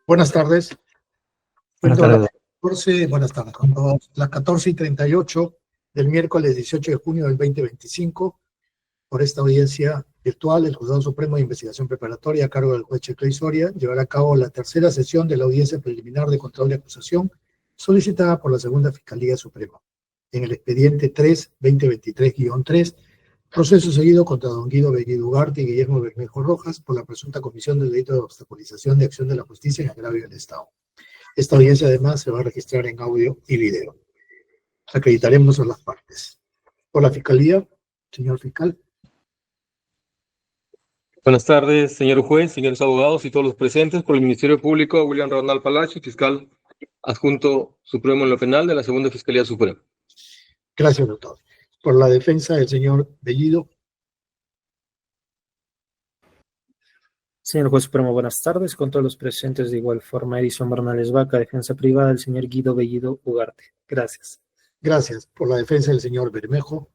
Buenas tardes. Buenas tardes. Buenas tardes. Cuando las 14:38 del miércoles 18 de junio del 2025, por esta audiencia virtual, el Juzgado Supremo de Investigación Preparatoria, a cargo del juez Checley Soria, llevará a cabo la tercera sesión de la audiencia preliminar de control de acusación solicitada por la Segunda Fiscalía Suprema, en el expediente 3-2023-3, proceso seguido contra don Guido Bellido Ugarte y Guillermo Bermejo Rojas por la presunta comisión del delito de obstaculización de acción de la justicia en agravio del Estado. Esta audiencia además se va a registrar en audio y video. Acreditaremos a las partes. Por la Fiscalía, señor fiscal. Buenas tardes, señor juez, señores abogados y todos los presentes. Por el Ministerio Público, William Ronald Palacio, fiscal adjunto supremo en lo penal de la Segunda Fiscalía Suprema. Gracias, doctor. Por la defensa del señor Bellido. Señor Juez Supremo, buenas tardes. Con todos los presentes, de igual forma, Edison Bernales Vaca, defensa privada del señor Guido Bellido Ugarte. Gracias. Gracias. Por la defensa del señor Bermejo.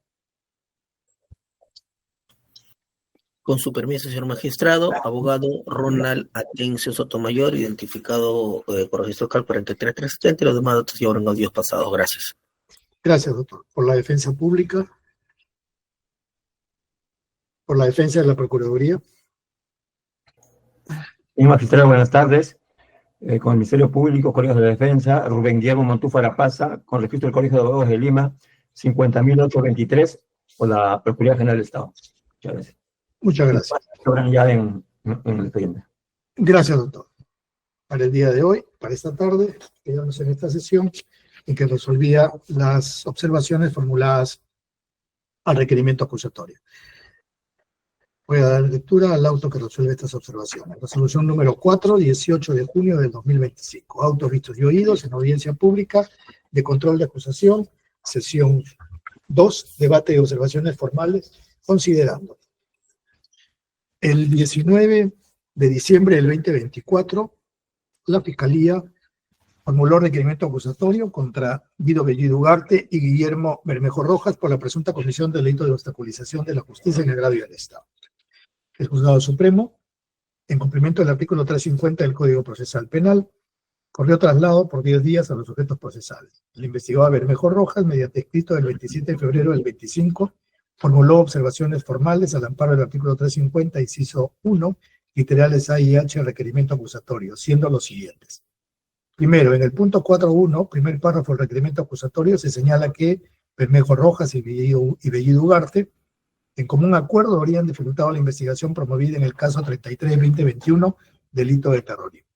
Con su permiso, señor magistrado, abogado Ronald Atencio Sotomayor, identificado por registro CAL 43370, y los demás datos llevaron audios pasados. Gracias. Gracias, doctor. Por la defensa pública. Por la defensa de la Procuraduría. Señor magistrado, buenas tardes. Con el Ministerio Público, Colegios de la Defensa, Rubén Guillermo Montúfar Arapaza, con registro del Colegio de Abogados de Lima, 50.823, por la Procuraduría General del Estado. Muchas gracias. Muchas gracias. Ya en el expediente. Gracias, doctor. Para el día de hoy, para esta tarde, quedamos en esta sesión en que resolvía las observaciones formuladas al requerimiento acusatorio. Voy a dar lectura al auto que resuelve estas observaciones. Resolución número 4, 18 de junio del 2025. Autos vistos y oídos en audiencia pública de control de acusación, sesión 2, debate de observaciones formales, considerando el 19 de diciembre del 2024, la Fiscalía formuló requerimiento acusatorio contra Guido Bellido Ugarte y Guillermo Bermejo Rojas por la presunta comisión del delito de obstaculización de la justicia en agravio del Estado. El Juzgado Supremo, en cumplimiento del artículo 350 del Código Procesal Penal, corrió traslado por 10 días a los sujetos procesales. El investigador Bermejo Rojas, mediante escrito del 27 de febrero del 25, formuló observaciones formales al amparo del artículo 350, inciso 1, literales A y H, requerimiento acusatorio, siendo los siguientes. Primero, en el punto 4.1, primer párrafo del requerimiento acusatorio, se señala que Bermejo Rojas y Bellido Ugarte, en común acuerdo, habrían dificultado la investigación promovida en el caso 33-2021, delito de terrorismo.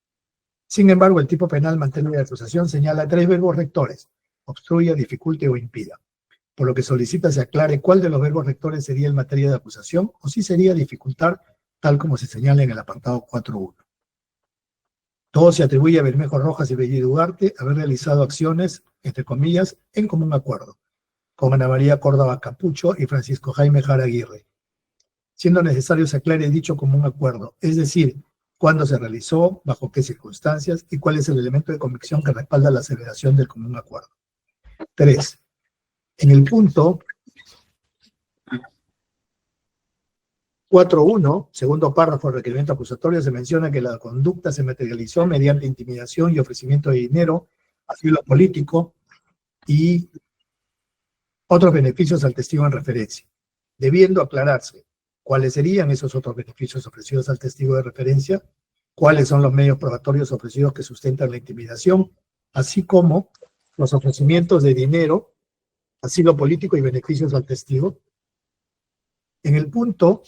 Sin embargo, el tipo penal materia de acusación señala 3 verbos rectores: obstruya, dificulte o impida, por lo que solicita se aclare cuál de los verbos rectores sería en materia de acusación o si sería dificultar, tal como se señala en el apartado 4.1. Todo se atribuye a Bermejo Rojas y Bellido Ugarte haber realizado acciones, entre comillas, en común acuerdo, con Ana María Córdoba Capucho y Francisco Jaime Jara Aguirre, siendo necesario se aclare dicho común acuerdo, es decir, cuándo se realizó, bajo qué circunstancias y cuál es el elemento de convicción que respalda la celebración del común acuerdo. 3. En el punto 4.1, segundo párrafo del requerimiento acusatorio, se menciona que la conducta se materializó mediante intimidación y ofrecimiento de dinero, asilo político y otros beneficios al testigo en referencia, debiendo aclararse cuáles serían esos otros beneficios ofrecidos al testigo de referencia, cuáles son los medios probatorios ofrecidos que sustentan la intimidación, así como los ofrecimientos de dinero, asilo político y beneficios al testigo. En el punto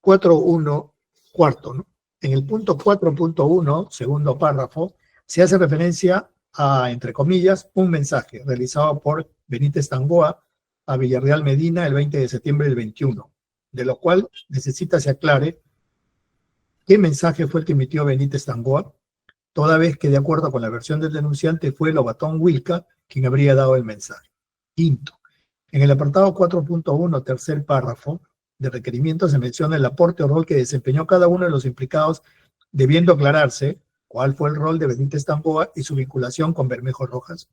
4.1, cuarto, ¿no? En el punto 4.1, segundo párrafo, se hace referencia a, entre comillas, un mensaje realizado por Benítez Tangoa a Villarreal Medina el 20 de septiembre del 21, de lo cual necesita se aclare qué mensaje fue el que emitió Benítez Tangoa, toda vez que, de acuerdo con la versión del denunciante, fue Lobatón Wilca quien habría dado el mensaje. Quinto, en el apartado 4.1, tercer párrafo de requerimiento, se menciona el aporte o rol que desempeñó cada uno de los implicados, debiendo aclararse cuál fue el rol de Benítez Tangoa y su vinculación con Bermejo Rojas.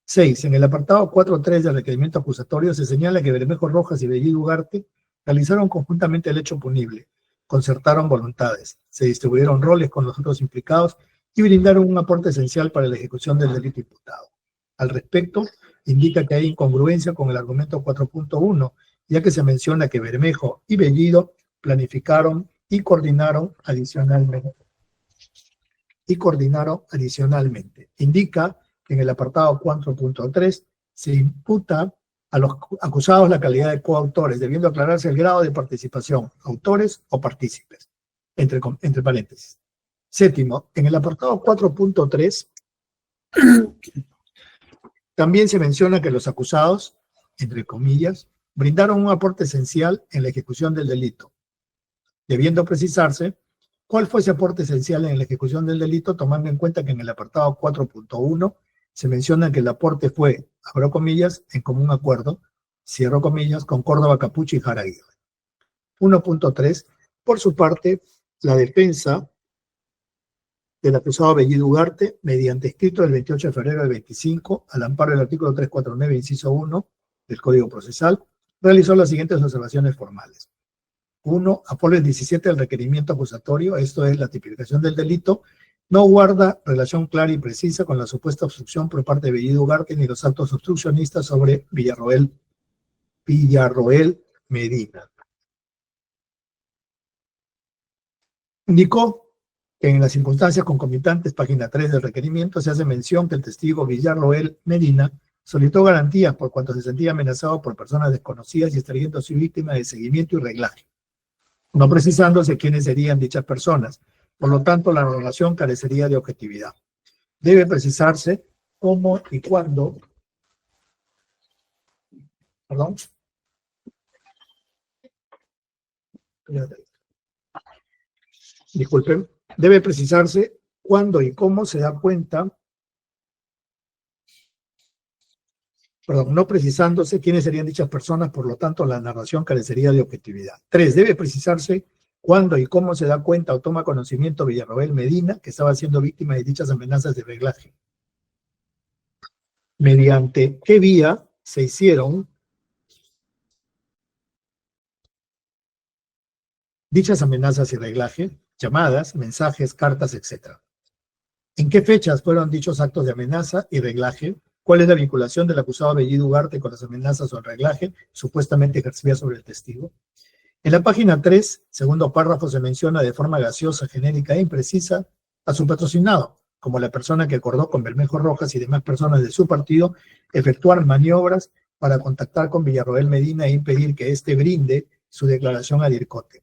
6. En el apartado 4.3 del requerimiento acusatorio se señala que Bermejo Rojas y Bellido Ugarte realizaron conjuntamente el hecho punible, concertaron voluntades, se distribuyeron roles con los otros implicados y brindaron un aporte esencial para la ejecución del delito imputado. Al respecto, indica que hay incongruencia con el argumento 4.1, ya que se menciona que Bermejo y Bellido planificaron y coordinaron adicionalmente. Indica que en el apartado 4.3 se imputa a los acusados la calidad de coautores, debiendo aclararse el grado de participación, autores o partícipes, entre paréntesis. Séptimo, en el apartado 4.3 también se menciona que los acusados, entre comillas, brindaron un aporte esencial en la ejecución del delito, debiendo precisarse cuál fue ese aporte esencial en la ejecución del delito, tomando en cuenta que en el apartado 4.1 se menciona que el aporte fue, abro comillas, en común acuerdo, cierro comillas, con Córdoba, Capucho y Jara Aguirre. 1.3, por su parte, la defensa del acusado Bellido Ugarte, mediante escrito del 28 de febrero del 25, al amparo del artículo 349, inciso 1 del Código Procesal, realizó las siguientes observaciones formales. 1. Apolo el 17 del requerimiento acusatorio, esto es la tipificación del delito, no guarda relación clara y precisa con la supuesta obstrucción por parte de Bellido Ugarte ni los actos obstruccionistas sobre Villarroel Medina. Indicó que en las circunstancias concomitantes, página 3 del requerimiento, se hace mención que el testigo Villarroel Medina solicitó garantías por cuanto se sentía amenazado por personas desconocidas y estaría siendo víctima de seguimiento y reglaje, no precisándose quiénes serían dichas personas. Por lo tanto, la relación carecería de objetividad. Debe precisarse cómo y cuándo, disculpen, debe precisarse cuándo y cómo se da cuenta, no precisándose quiénes serían dichas personas, por lo tanto la narración carecería de objetividad. 3. Debe precisarse cuándo y cómo se da cuenta o toma conocimiento Villarroel Medina que estaba siendo víctima de dichas amenazas de reglaje. Mediante qué vía se hicieron dichas amenazas y reglaje, llamadas, mensajes, cartas, etc. ¿En qué fechas fueron dichos actos de amenaza y reglaje? ¿Cuál es la vinculación del acusado Bellido Ugarte con las amenazas o el reglaje supuestamente ejercidas sobre el testigo? En la página 3, segundo párrafo, se menciona de forma gaseosa, genérica e imprecisa a su patrocinado, como la persona que acordó con Bermejo Rojas y demás personas de su partido efectuar maniobras para contactar con Villarroel Medina e impedir que éste brinde su declaración a DIRCOTE.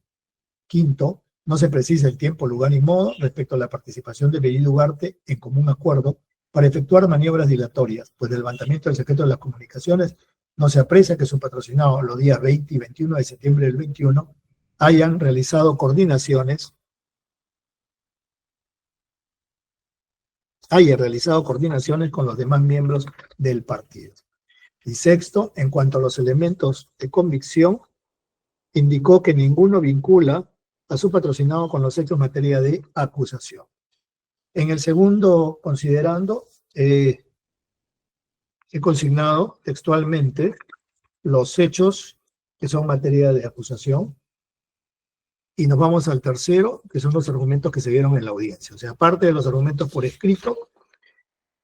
Quinto, no se precisa el tiempo, lugar y modo respecto a la participación de Bellido Ugarte en común acuerdo para efectuar maniobras dilatorias, pues del levantamiento del secreto de las comunicaciones no se aprecia que su patrocinado los días 20 y 21 de septiembre del 21 hayan realizado coordinaciones con los demás miembros del partido. Y sexto, en cuanto a los elementos de convicción, indicó que ninguno vincula a su patrocinado con los hechos en materia de acusación. En el segundo considerando, he consignado textualmente los hechos que son materia de acusación y nos vamos al tercero, que son los argumentos que se dieron en la audiencia. O sea, aparte de los argumentos por escrito,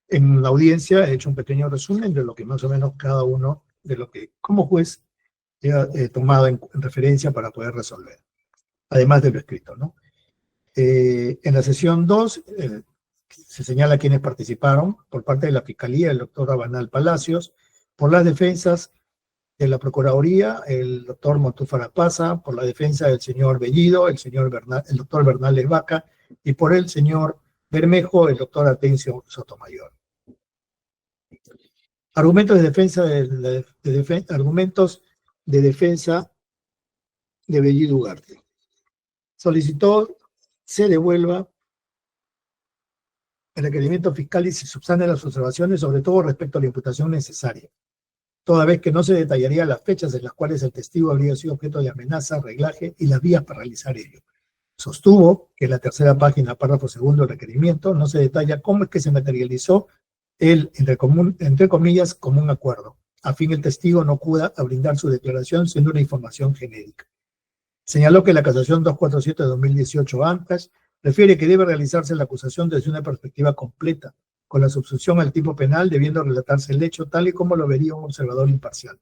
en la audiencia he hecho un pequeño resumen de lo que más o menos cada uno, de lo que como juez he tomado en referencia para poder resolver, además de lo escrito, ¿no? En la sesión 2 se señala quienes participaron por parte de la Fiscalía, el doctor Rabanal Palacios, por las defensas de la Procuraduría, el doctor Montúfar Apaza, por la defensa del señor Bellido, el doctor Bernal Vaca, y por el señor Bermejo, el doctor Atencio Sotomayor. Argumentos de defensa de Bellido Ugarte. Solicitó se devuelva el requerimiento fiscal y se subsanen las observaciones, sobre todo respecto a la imputación necesaria, toda vez que no se detallaría las fechas en las cuales el testigo habría sido objeto de amenaza, reglaje y las vías para realizar ello. Sostuvo que en la tercera página, párrafo segundo del requerimiento, no se detalla cómo es que se materializó el, entre comillas, común acuerdo, a fin el testigo no acuda a brindar su declaración siendo una información genérica. Señaló que la casación 247 de 2018 ANCAS refiere que debe realizarse la acusación desde una perspectiva completa, con la subsunción al tipo penal debiendo relatarse el hecho tal y como lo vería un observador imparcial.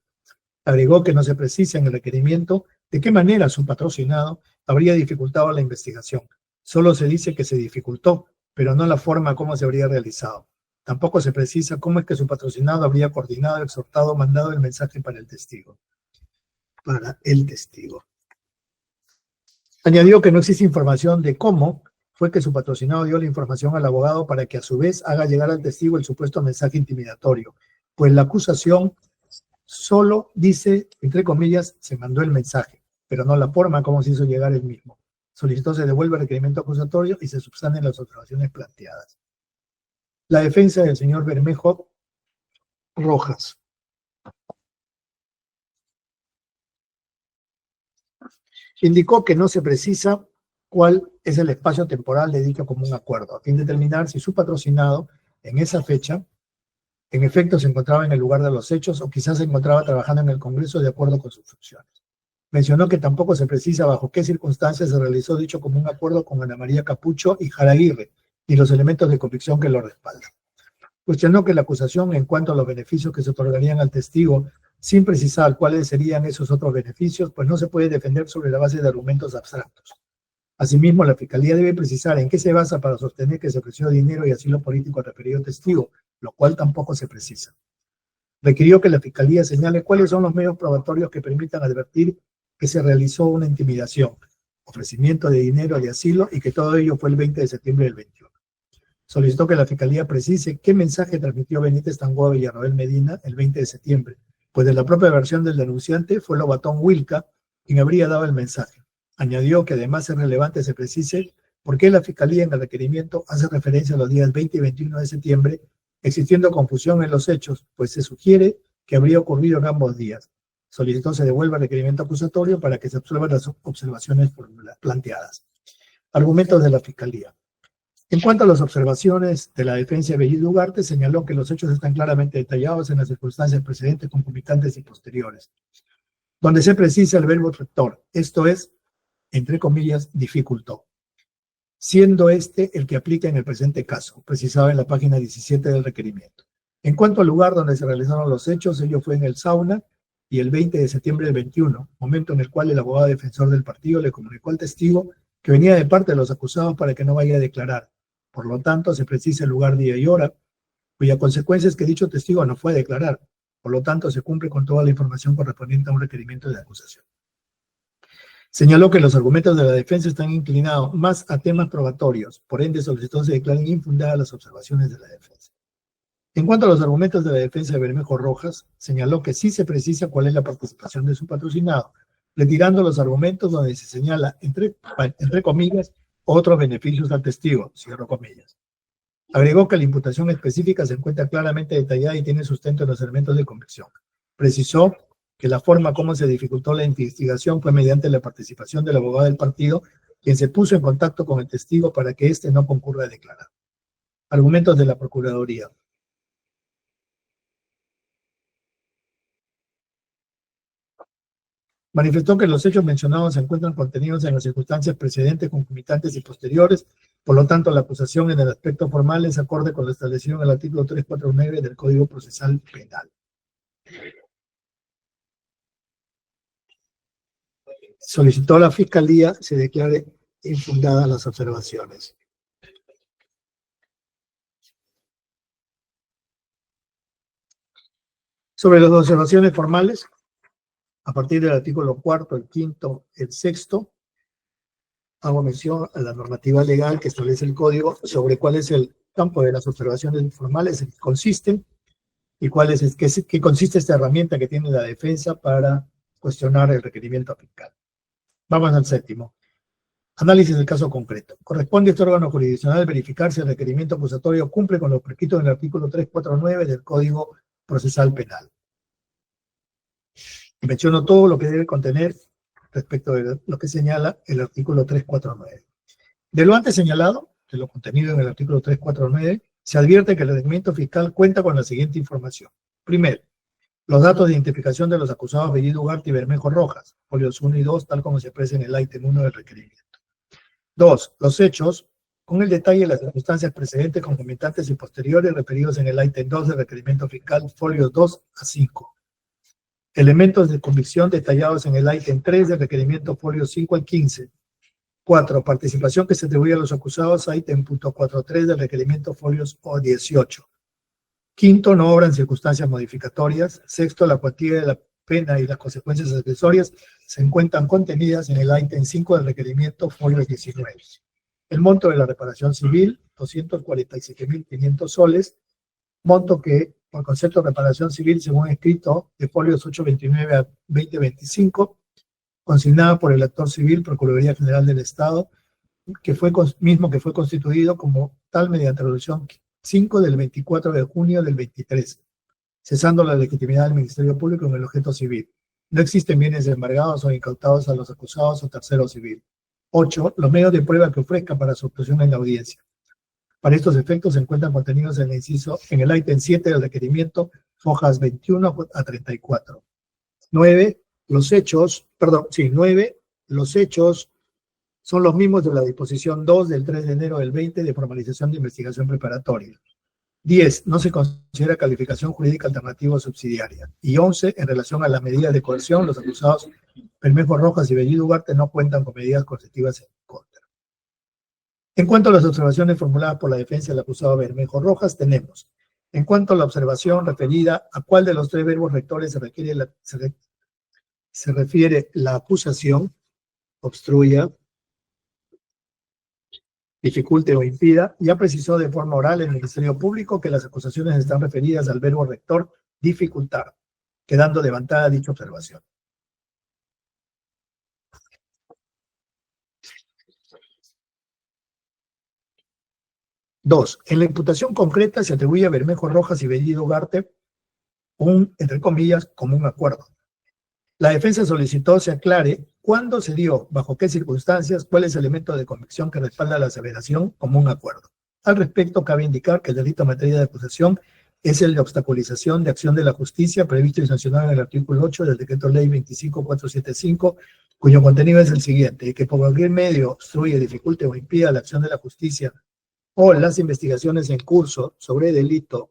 Agregó que no se precisa en el requerimiento de qué manera su patrocinado habría dificultado la investigación. Solo se dice que se dificultó, pero no la forma como se habría realizado. Tampoco se precisa cómo es que su patrocinado habría coordinado, exhortado, mandado el mensaje para el testigo. Añadió que no existe información de cómo fue que su patrocinado dio la información al abogado para que a su vez haga llegar al testigo el supuesto mensaje intimidatorio, pues la acusación solo dice, entre comillas, se mandó el mensaje, pero no la forma como se hizo llegar el mismo. Solicitó se devuelva el requerimiento acusatorio y se subsanen las observaciones planteadas. La defensa del señor Bermejo Rojas. Indicó que no se precisa cuál es el espacio temporal de dicho común acuerdo, a fin de determinar si su patrocinado en esa fecha en efecto se encontraba en el lugar de los hechos o quizás se encontraba trabajando en el Congreso de acuerdo con sus funciones. Mencionó que tampoco se precisa bajo qué circunstancias se realizó dicho común acuerdo con Ana María Capucho y Jaraguirre y los elementos de convicción que lo respaldan. Cuestionó que la acusación en cuanto a los beneficios que se otorgarían al testigo, sin precisar cuáles serían esos otros beneficios, pues no se puede defender sobre la base de argumentos abstractos. Asimismo, la Fiscalía debe precisar en qué se basa para sostener que se ofreció dinero y asilo político al referido testigo, lo cual tampoco se precisa. Requirió que la Fiscalía señale cuáles son los medios probatorios que permitan advertir que se realizó una intimidación, ofrecimiento de dinero de asilo y que todo ello fue el 20 de septiembre del 21. Solicitó que la Fiscalía precise qué mensaje transmitió Benítez Tangoa Villarroel Medina el 20 de septiembre, pues de la propia versión del denunciante fue Lobatón Wilca quien habría dado el mensaje. Añadió que además es relevante se precise por qué la Fiscalía en el requerimiento hace referencia a los días 20 y 21 de septiembre, existiendo confusión en los hechos, pues se sugiere que habría ocurrido en ambos días. Solicitó se devuelva el requerimiento acusatorio para que se absuelvan las observaciones planteadas. Argumentos de la Fiscalía. En cuanto a las observaciones de la defensa de Bellido Ugarte, señaló que los hechos están claramente detallados en las circunstancias precedentes, concomitantes y posteriores, donde se precisa el verbo rector, esto es, entre comillas, dificultó, siendo este el que aplica en el presente caso, precisado en la página 17 del requerimiento. En cuanto al lugar donde se realizaron los hechos, ello fue en el sauna y el 20 de septiembre del 21, momento en el cual el abogado defensor del partido le comunicó al testigo que venía de parte de los acusados para que no vaya a declarar. Por lo tanto, se precisa el lugar, día y hora, cuya consecuencia es que dicho testigo no fue a declarar. Por lo tanto, se cumple con toda la información correspondiente a un requerimiento de acusación. Señaló que los argumentos de la defensa están inclinados más a temas probatorios, por ende solicitó se declaren infundadas las observaciones de la defensa. En cuanto a los argumentos de la defensa de Bermejo Rojas, señaló que sí se precisa cuál es la participación de su patrocinado, retirando los argumentos donde se señala, entre comillas, otros beneficios al testigo, cierro comillas. Agregó que la imputación específica se encuentra claramente detallada y tiene sustento en los elementos de convicción. Precisó que la forma como se dificultó la investigación fue mediante la participación del abogado del partido, quien se puso en contacto con el testigo para que éste no concurra a declarar. Argumentos de la Procuraduría. Manifestó que los hechos mencionados se encuentran contenidos en las circunstancias precedentes, concomitantes y posteriores, por lo tanto la acusación en el aspecto formal es acorde con lo establecido en el artículo 349 del Código Procesal Penal. Solicitó a la Fiscalía se declare infundadas las observaciones. Sobre las observaciones formales, a partir del artículo 4, el 5, el 6, hago mención a la normativa legal que establece el Código sobre cuál es el campo de las observaciones formales, en qué consisten y qué consiste esta herramienta que tiene la defensa para cuestionar el requerimiento fiscal. Vamos al 7º. Análisis del caso concreto. Corresponde a este órgano jurisdiccional verificar si el requerimiento acusatorio cumple con lo prescrito en el artículo 349 del Código Procesal Penal. Menciono todo lo que debe contener respecto de lo que señala el artículo 349. De lo antes señalado, de lo contenido en el artículo 349, se advierte que el requerimiento fiscal cuenta con la siguiente información. Primero, Los datos de identificación de los acusados Bellido Ugarte y Bermejo Rojas, folios 1 y 2, tal como se expresa en el ítem 1 del requerimiento. 2. Los hechos, con el detalle de las circunstancias precedentes, concomitantes y posteriores referidos en el ítem 2 del requerimiento fiscal, folios 2 a 5. Elementos de convicción detallados en el ítem 3 del requerimiento, folios 5 al 15. 4. Participación que se atribuye a los acusados, ítem punto 4.3 del requerimiento, folios 18. Quinto, no obran circunstancias modificatorias. Sexto, la cuantía de la pena y las consecuencias accesorias se encuentran contenidas en el ítem 5 del requerimiento, folios 19. El monto de la reparación civil, 247.500 soles, monto que, por concepto de reparación civil, según escrito, de folios 829 a 2025, consignada por el actor civil, Procuraduría General del Estado, que fue constituido como tal mediante resolución 5 del 24 de junio del 23, cesando la legitimidad del Ministerio Público en el objeto civil. No existen bienes embargados o incautados a los acusados o terceros civil. 8. Los medios de prueba que ofrezca para su obtención en la audiencia. Para estos efectos se encuentran contenidos en el ítem 7 del requerimiento, hojas 21 a 34. 9. Los hechos son los mismos de la disposición 2 del 3 de enero del 20 de formalización de investigación preparatoria. 10. No se considera calificación jurídica alternativa o subsidiaria. Y 11. En relación a las medidas de coerción, los acusados Bermejo Rojas y Bellido Ugarte no cuentan con medidas coercitivas en contra. En cuanto a las observaciones formuladas por la defensa del acusado Bermejo Rojas, tenemos, en cuanto a la observación referida a cuál de los tres verbos rectores se refiere la acusación, obstruya, dificulte o impida, ya precisó de forma oral el Ministerio Público que las acusaciones están referidas al verbo rector dificultar, quedando levantada dicha observación. Dos, en la imputación concreta se atribuye a Bermejo Rojas y Bellido Ugarte un, entre comillas, común acuerdo. La defensa solicitó se aclare cuándo se dio, bajo qué circunstancias, cuál es el elemento de convicción que respalda la aseveración como un acuerdo. Al respecto, cabe indicar que el delito en materia de acusación es el de obstaculización de acción de la justicia previsto y sancionado en el artículo 8 del decreto ley 25475, cuyo contenido es el siguiente: que por cualquier medio obstruye, dificulte o impida la acción de la justicia o las investigaciones en curso sobre delito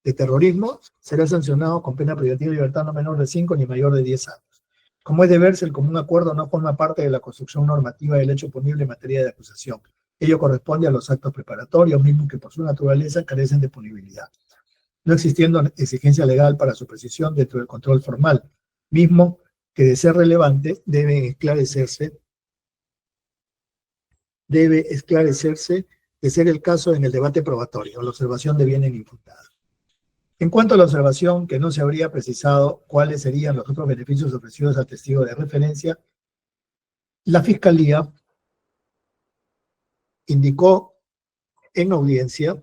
de terrorismo, será sancionado con pena privativa de libertad no menor de 5 ni mayor de 10 años. Como es de verse, el común acuerdo no forma parte de la construcción normativa del hecho punible en materia de acusación. Ello corresponde a los actos preparatorios, mismos que por su naturaleza carecen de punibilidad, no existiendo exigencia legal para su precisión dentro del control formal, mismo que de ser relevante debe esclarecerse de ser el caso en el debate probatorio, la observación de bienes imputados. En cuanto a la observación que no se habría precisado cuáles serían los otros beneficios ofrecidos al testigo de referencia, la Fiscalía indicó en audiencia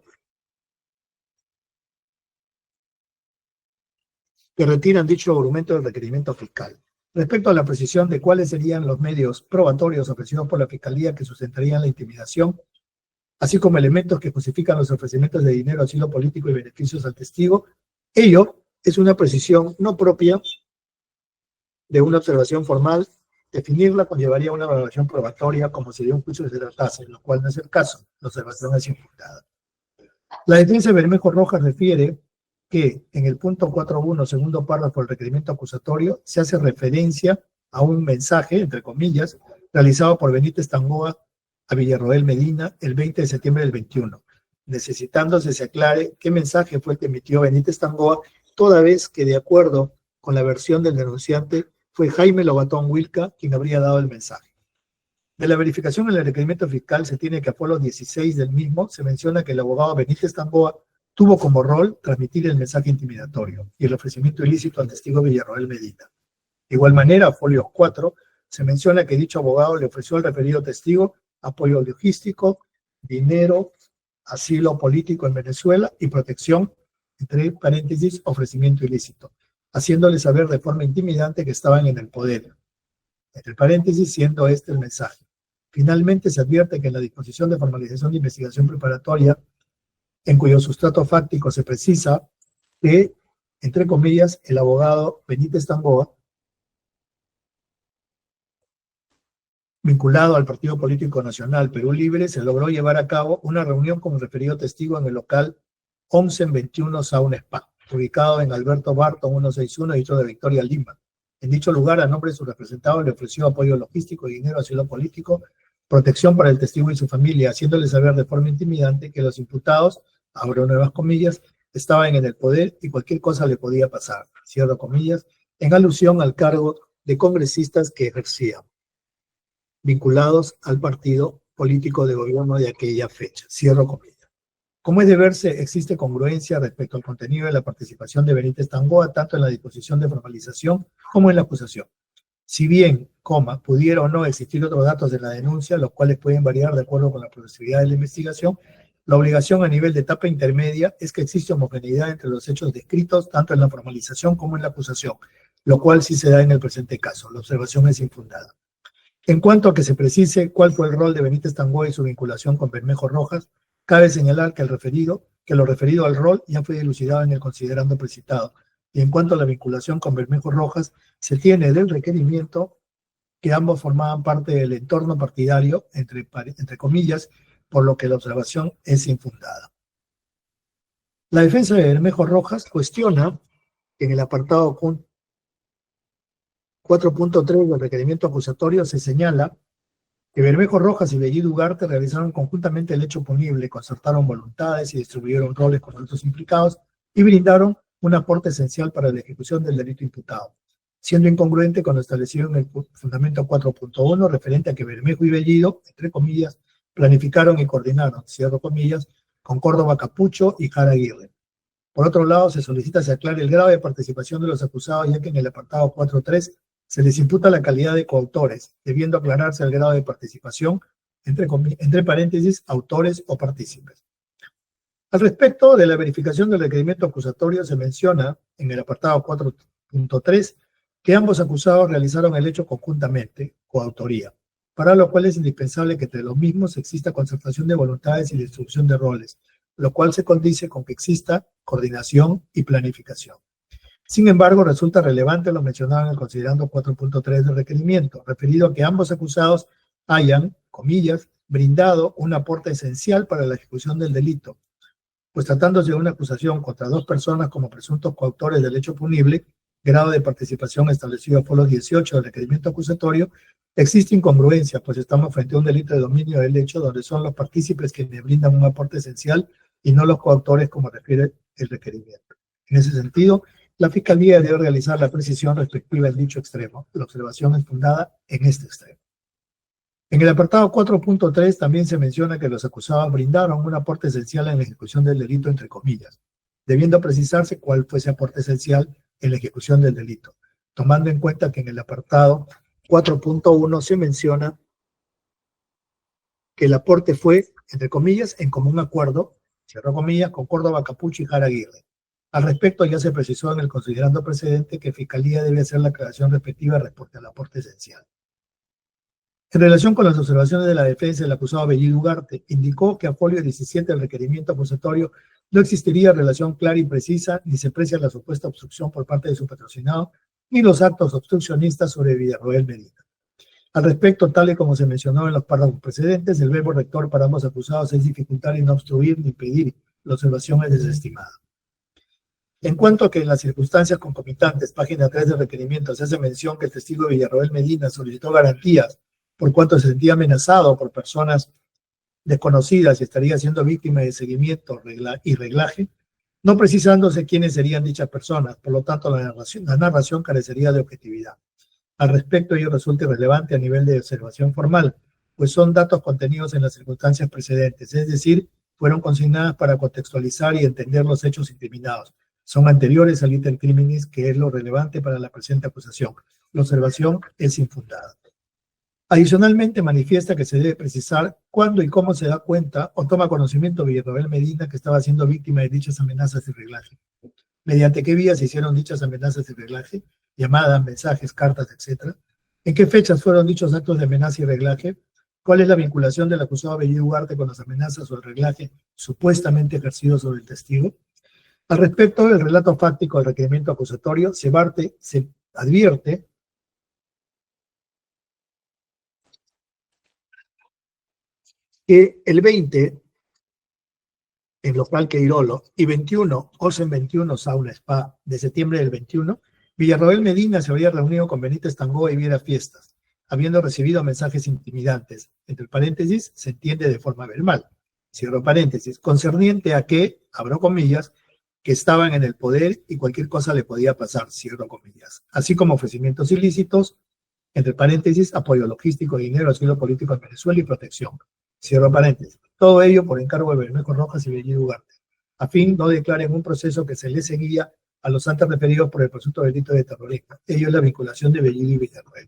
que retiran dicho argumento del requerimiento fiscal. Respecto a la precisión de cuáles serían los medios probatorios ofrecidos por la Fiscalía que sustentarían la intimidación, así como elementos que justifican los ofrecimientos de dinero, asilo político y beneficios al testigo, ello es una precisión no propia de una observación formal. Definirla conllevaría una valoración probatoria como si de un juicio se tratase, lo cual no es el caso. La observación es imputada. La defensa de Bermejo Rojas refiere que en el punto 4.1, segundo párrafo del requerimiento acusatorio, se hace referencia a un mensaje, entre comillas, realizado por Benítez Tangoa a Villarroel Medina el 20 de septiembre del 21, necesitándose se aclare qué mensaje fue el que emitió Benítez Tangoa, toda vez que, de acuerdo con la versión del denunciante, fue Jaime Lobatón Wilca quien habría dado el mensaje. De la verificación en el requerimiento fiscal se tiene que a foro 16 del mismo se menciona que el abogado Benítez Tangoa tuvo como rol transmitir el mensaje intimidatorio y el ofrecimiento ilícito al testigo Villarroel Medina. De igual manera, a folio 4 se menciona que dicho abogado le ofreció al referido testigo apoyo logístico, dinero, asilo político en Venezuela y protección, entre paréntesis, ofrecimiento ilícito, haciéndole saber de forma intimidante que estaban en el poder, entre paréntesis, siendo este el mensaje. Finalmente, se advierte que en la disposición de formalización de investigación preparatoria, en cuyo sustrato fáctico se precisa que entre comillas, el abogado Benítez Tangoa, vinculado al Partido Político Nacional Perú Libre, se logró llevar a cabo una reunión con el referido testigo en el local 1121 Sauna Spa, ubicado en Alberto Barton 161, distrito de Victoria, Lima. En dicho lugar, a nombre de su representado, le ofreció apoyo logístico y dinero asilo político, protección para el testigo y su familia, haciéndole saber de forma intimidante que los imputados, abro nuevas comillas, estaban en el poder y cualquier cosa le podía pasar, cierro comillas, en alusión al cargo de congresistas que ejercían, vinculados al partido político de gobierno de aquella fecha, cierro comillas. Como es de verse, existe congruencia respecto al contenido de la participación de Benítez Tangoa, tanto en la disposición de formalización como en la acusación. Si bien, pudiera o no existir otros datos de la denuncia, los cuales pueden variar de acuerdo con la progresividad de la investigación, la obligación a nivel de etapa intermedia es que existe homogeneidad entre los hechos descritos, tanto en la formalización como en la acusación, lo cual sí se da en el presente caso. La observación es infundada. En cuanto a que se precise cuál fue el rol de Benítez Tangoa y su vinculación con Bermejo Rojas, cabe señalar que lo referido al rol ya fue dilucidado en el considerando precitado. Y en cuanto a la vinculación con Bermejo Rojas, se tiene del requerimiento que ambos formaban parte del entorno partidario, entre comillas, por lo que la observación es infundada. La defensa de Bermejo Rojas cuestiona que en el apartado 4.3 del requerimiento acusatorio se señala que Bermejo Rojas y Bellido Ugarte realizaron conjuntamente el hecho punible, concertaron voluntades y distribuyeron roles con otros implicados y brindaron un aporte esencial para la ejecución del delito imputado, siendo incongruente con lo establecido en el fundamento 4.1 referente a que Bermejo y Bellido, entre comillas, planificaron y coordinaron, cierro comillas, con Córdoba Capucho y Jara Aguirre. Por otro lado, se solicita se aclare el grado de participación de los acusados, ya que en el apartado 4.3 se les imputa la calidad de coautores, debiendo aclararse el grado de participación, entre paréntesis, autores o partícipes. Al respecto de la verificación del requerimiento acusatorio, se menciona en el apartado 4.3 que ambos acusados realizaron el hecho conjuntamente, coautoría, para lo cual es indispensable que entre los mismos exista concertación de voluntades y distribución de roles, lo cual se condice con que exista coordinación y planificación. Sin embargo, resulta relevante lo mencionado en el considerando 4.3 del requerimiento, referido a que ambos acusados hayan, comillas, brindado un aporte esencial para la ejecución del delito, pues tratándose de una acusación contra dos personas como presuntos coautores del hecho punible, grado de participación establecido por los 18 del requerimiento acusatorio, existe incongruencia, pues estamos frente a un delito de dominio del hecho donde son los partícipes quienes brindan un aporte esencial y no los coautores como refiere el requerimiento. En ese sentido, la Fiscalía debe realizar la precisión respectiva en dicho extremo. La observación es fundada en este extremo. En el apartado 4.3 también se menciona que los acusados brindaron un aporte esencial en la ejecución del delito, entre comillas, debiendo precisarse cuál fue ese aporte esencial en la ejecución del delito, tomando en cuenta que en el apartado 4.1 se menciona que el aporte fue, entre comillas, en común acuerdo, cierro comillas, con Córdoba Capucho y Jara Aguirre. Al respecto, ya se precisó en el considerando precedente que Fiscalía debe hacer la aclaración respectiva respecto al aporte esencial. En relación con las observaciones de la defensa, el acusado Bellido Ugarte indicó que a folio 17 del requerimiento acusatorio no existiría relación clara y precisa, ni se aprecia la supuesta obstrucción por parte de su patrocinado, ni los actos obstruccionistas sobre Villarroel Medina. Al respecto, tal y como se mencionó en los párrafos precedentes, el verbo rector para ambos acusados es dificultar y no obstruir ni impedir. La observación es desestimada. En cuanto a que en las circunstancias concomitantes, página 3 del requerimiento, se hace mención que el testigo Villarroel Medina solicitó garantías por cuanto se sentía amenazado por personas desconocidas y estaría siendo víctima de seguimiento y reglaje, no precisándose quiénes serían dichas personas, por lo tanto la narración carecería de objetividad. Al respecto, ello resulta irrelevante a nivel de observación formal, pues son datos contenidos en las circunstancias precedentes, es decir, fueron consignadas para contextualizar y entender los hechos incriminados. Son anteriores al iter criminis, que es lo relevante para la presente acusación. La observación es infundada. Adicionalmente, manifiesta que se debe precisar cuándo y cómo se da cuenta o toma conocimiento Villarroel Medina que estaba siendo víctima de dichas amenazas y reglaje. Mediante qué vías se hicieron dichas amenazas y reglaje, llamadas, mensajes, cartas, etc. ¿En qué fechas fueron dichos actos de amenaza y reglaje? ¿Cuál es la vinculación del acusado Bellido Ugarte con las amenazas o el reglaje supuestamente ejercido sobre el testigo? Al respecto del relato fáctico del requerimiento acusatorio, se advierte que el 20 en local Queirolo y 21, Osen 21, Sauna Spa, de septiembre del 21, Villarroel Medina se habría reunido con Benítez Tangoa y Viera Fiestas, habiendo recibido mensajes intimidantes. Entre paréntesis, se entiende de forma verbal. Cierro paréntesis, concerniente a que, abro comillas, que estaban en el poder y cualquier cosa le podía pasar, cierro comillas. Así como ofrecimientos ilícitos, entre paréntesis, apoyo logístico, dinero, asilo político en Venezuela y protección. Cierro paréntesis. Todo ello por encargo de Bermejo Rojas y Bellido Ugarte, a fin no declaren un proceso que se le seguía a los antes referidos por el presunto delito de terrorismo. Ello es la vinculación de Bellido y Villarroel,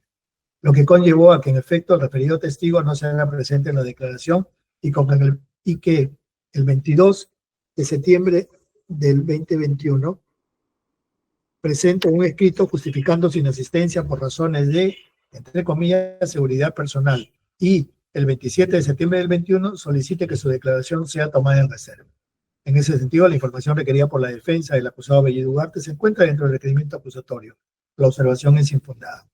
lo que conllevó a que en efecto el referido testigo no se haga presente en la declaración y que el 22 de septiembre del 2021 presente un escrito justificando su inasistencia por razones de, entre comillas, seguridad personal, y el 27 de septiembre del 21 solicite que su declaración sea tomada en reserva. En ese sentido, la información requerida por la defensa del acusado Bellido Ugarte se encuentra dentro del requerimiento acusatorio. La observación es infundada.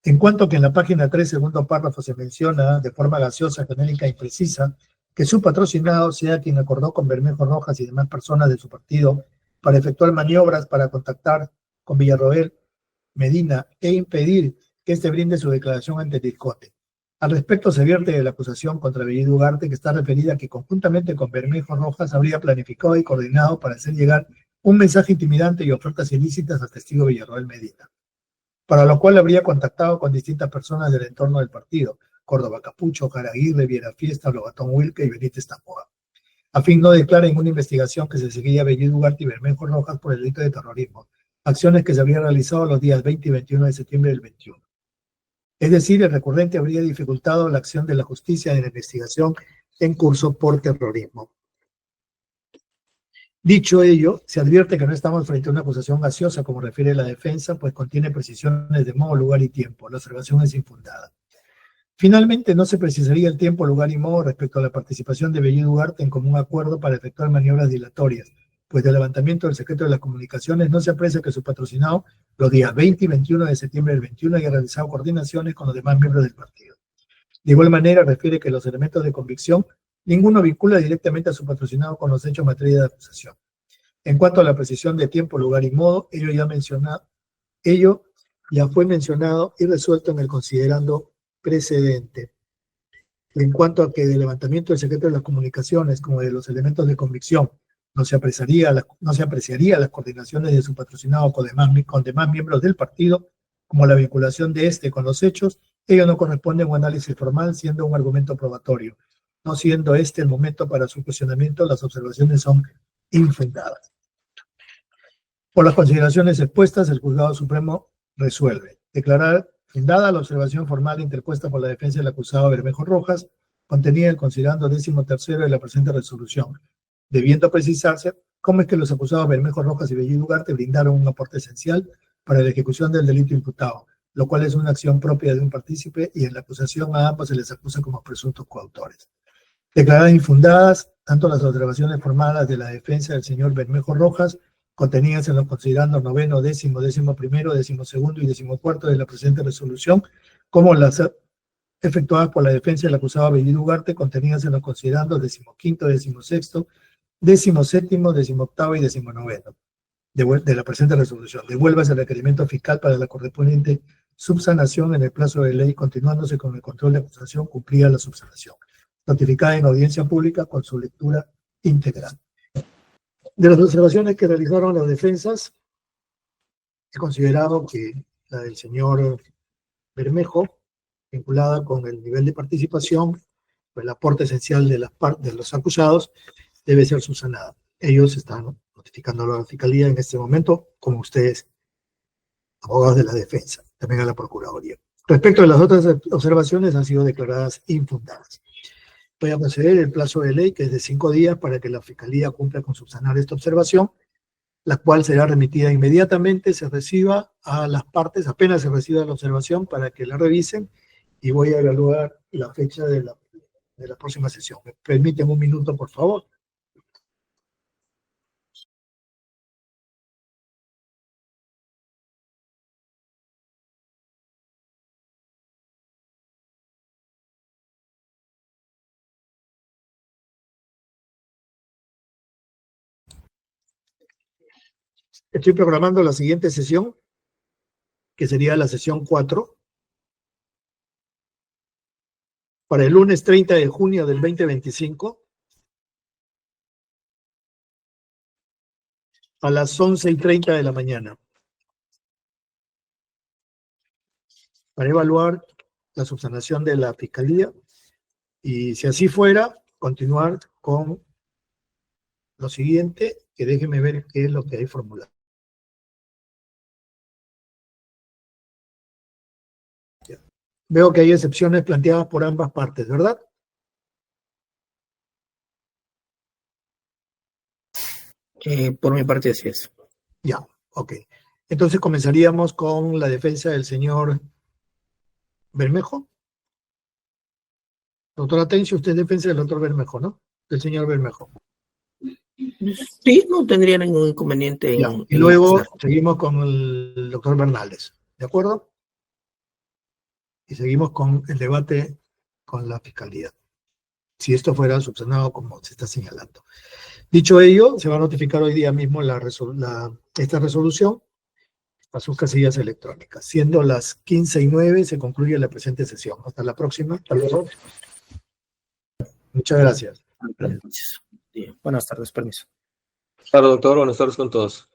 En cuanto a que en la página 3, segundo párrafo, se menciona de forma gaseosa, genérica e imprecisa que su patrocinado sea quien acordó con Bermejo Rojas y demás personas de su partido para efectuar maniobras para contactar con Villarroel Medina e impedir que éste brinde su declaración ante el Discote. Al respecto, se vierte de la acusación contra Bellido Ugarte, que está referida a que conjuntamente con Bermejo Rojas habría planificado y coordinado para hacer llegar un mensaje intimidante y ofertas ilícitas al testigo Villarroel Medina, para lo cual habría contactado con distintas personas del entorno del partido, Córdoba Capucho, Jaraguirre, Viera Fiesta, Lobatón Wilke y Benítez Taboa, a fin no declaren una investigación que se seguía a Bellido Ugarte y Bermejo Rojas por el delito de terrorismo, acciones que se habrían realizado los días 20 y 21 de septiembre del 21. Es decir, el recurrente habría dificultado la acción de la justicia en la investigación en curso por terrorismo. Dicho ello, se advierte que no estamos frente a una acusación gaseosa, como refiere la defensa, pues contiene precisiones de modo, lugar y tiempo. La observación es infundada. Finalmente, no se precisaría el tiempo, lugar y modo respecto a la participación de Bellido Ugarte en común acuerdo para efectuar maniobras dilatorias, pues del levantamiento del secreto de las comunicaciones no se aprecia que su patrocinado los días 20 y 21 de septiembre del 21 haya realizado coordinaciones con los demás miembros del partido. De igual manera, refiere que los elementos de convicción, ninguno vincula directamente a su patrocinado con los hechos en materia de acusación. En cuanto a la precisión de tiempo, lugar y modo, ello ya fue mencionado y resuelto en el considerando precedente. En cuanto a que del levantamiento del secreto de las comunicaciones, como de los elementos de convicción, no se apreciaría las coordinaciones de su patrocinado con demás miembros del partido, como la vinculación de este con los hechos, ello no corresponde a un análisis formal, siendo un argumento probatorio. No siendo este el momento para su cuestionamiento, las observaciones son infundadas. Por las consideraciones expuestas, el Juzgado Supremo resuelve declarar fundada la observación formal interpuesta por la defensa del acusado Bermejo Rojas, contenida en el considerando 13º de la presente resolución, debiendo precisarse cómo es que los acusados Bermejo Rojas y Bellido Ugarte brindaron un aporte esencial para la ejecución del delito imputado, lo cual es una acción propia de un partícipe y en la acusación a ambos se les acusa como presuntos coautores. Declaradas infundadas tanto las observaciones formales de la defensa del señor Bermejo Rojas, contenidas en los considerandos 9º, 10º, 11º, 12º y 14º de la presente resolución, como las efectuadas por la defensa del acusado Bellido Ugarte, contenidas en los considerandos 15º, 16º, 17º, 18º y 19 de la presente resolución. Devuélvase el requerimiento fiscal para la correspondiente subsanación en el plazo de ley, continuándose con el control de acusación cumplida la subsanación, notificada en audiencia pública con su lectura integral. De las observaciones que realizaron las defensas, he considerado que la del señor Bermejo, vinculada con el nivel de participación, el aporte esencial de los acusados, debe ser subsanada. Ellos están notificando a la Fiscalía en este momento, como ustedes, abogados de la defensa, también a la Procuraduría. Respecto a las otras observaciones, han sido declaradas infundadas. Voy a proceder el plazo de ley, que es de 5 días, para que la Fiscalía cumpla con subsanar esta observación, la cual será remitida inmediatamente, se reciba a las partes, apenas se reciba la observación, para que la revisen, y voy a evaluar la fecha de la próxima sesión. ¿Me permiten un minuto, por favor? Estoy programando la siguiente sesión, que sería la sesión 4, para el lunes 30 de junio del 2025, a las 11:30 de la mañana, para evaluar la subsanación de la Fiscalía y, si así fuera, continuar con lo siguiente, que déjeme ver qué es lo que hay formulado. Veo que hay excepciones planteadas por ambas partes, ¿verdad? Por mi parte, así es. Ya, ok. Entonces comenzaríamos con la defensa del señor Bermejo. Doctor Atencio, usted es defensa del doctor Bermejo, ¿no? Del señor Bermejo. Sí, no tendría ningún inconveniente Ya, y luego seguimos con el doctor Bernales, ¿de acuerdo? Y seguimos con el debate con la Fiscalía, si esto fuera subsanado como se está señalando. Dicho ello, se va a notificar hoy día mismo esta resolución a sus casillas electrónicas. Siendo las 15:09, se concluye la presente sesión. Hasta la próxima. Hasta luego. Muchas gracias. Buenas tardes, permiso. Claro, doctor, buenas tardes con todos.